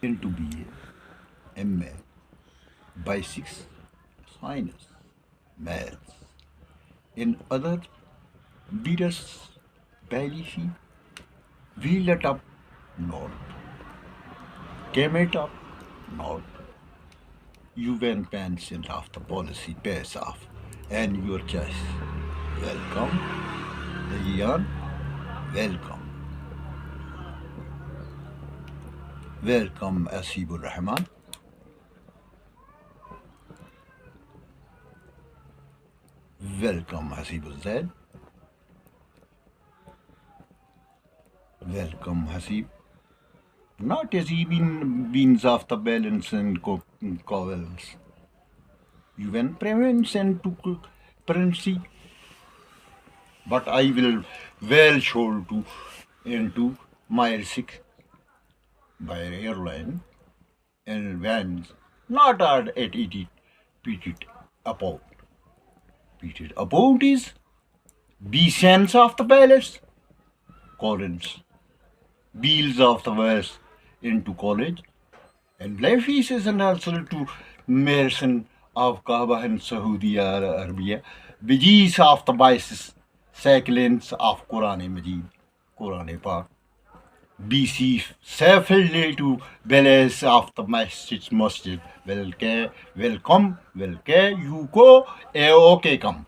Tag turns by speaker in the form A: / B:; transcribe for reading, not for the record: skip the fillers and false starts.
A: into BA, MA, Basics, Science, Maths. In other various biology, we let up not, came it up not. You went pencil of the policy pays off, and your choice. Welcome, Ian. Welcome. Welcome, Asibur Rahman. Welcome, Hasibur Zaid. Welcome, Hasib. Not as even beans of the balance and covels. You went prevention to currency, but I will well show to into my sick by airline and vans not at it pitted about. Pitted about is be sense of the palace, Collins, bills of the west into college, and life is an answer to Merson of Kaaba and Saudi Arabia, Bijis of the biases, cyclins of Quran Majid, Quran Pak, BC safely to Beles of the Masjid, welcome, you go, okay, come.